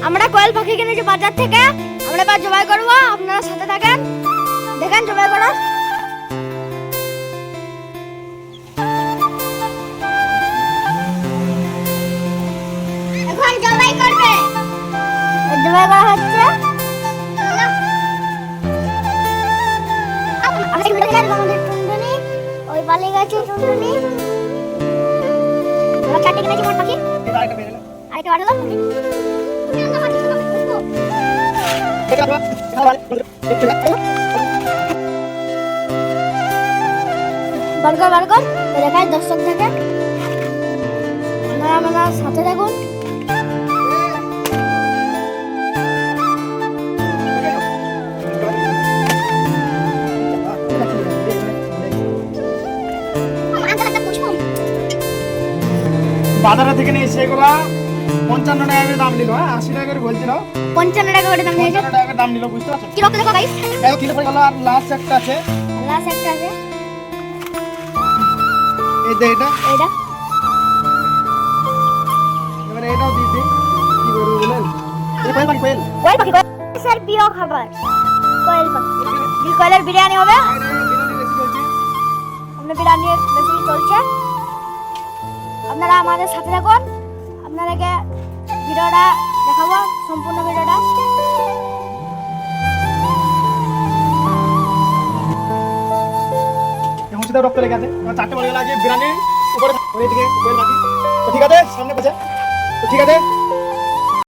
আমরা কোয়েল পাখি কিনেছি বাজার থেকে, আমরা এবার জবাই করবো। আপনারা সাথে থাকেন, দেখেন জবাই করো। এখন জবাই করবে, জবাই করা হচ্ছে। আমাদের টুনটুনি ওই পালিয়ে গেছে। টুনটুনি চারটে কিনেছি মোট পাখি, আরেকটা বাড়লো। বার্গার বার্গার দেখায় দর্শক থেকে, আপনারা সাথে থাকুন। বাজার থেকে নিয়ে এসে এগুলা 55 টাকা করে দাম নিল। 80 টাকা করে বলছিল, 55 টাকা করে দাম নিয়েছে। 55 টাকা করে দাম নিল, বুঝতে পারছো? কি রকম দেখো গাইস, দেখো কিলো পড়ে গেল। আর লাস্ট একটা আছে, লাস্ট একটা আছে, এই যে এটা, এইটা এবারে এটাও দিয়ে দিই। কি করব বলেন? এই কোয়েল পাখি, কোয়েল কোয়েল পাখি স্যার প্রিয় খাবার কোয়েল পাখি। কোয়েলের বিরিয়ানি হবে, আমাদের বিরিয়ানির রেসিপি চলছে। আপনারা আমাদের সাথে থাকুন, আপনাদেরকে ভিডিওটা দেখাবো, সম্পূর্ণ ভিডিওটা। এখন সেটা রক্ত লেগে আছে। আমার চারটে বলে গেল আগে বিরিয়ানির উপরে, ওই দিকে কোয়েল পাখি। তো ঠিক আছে, সামনে বসে। তো ঠিক আছে,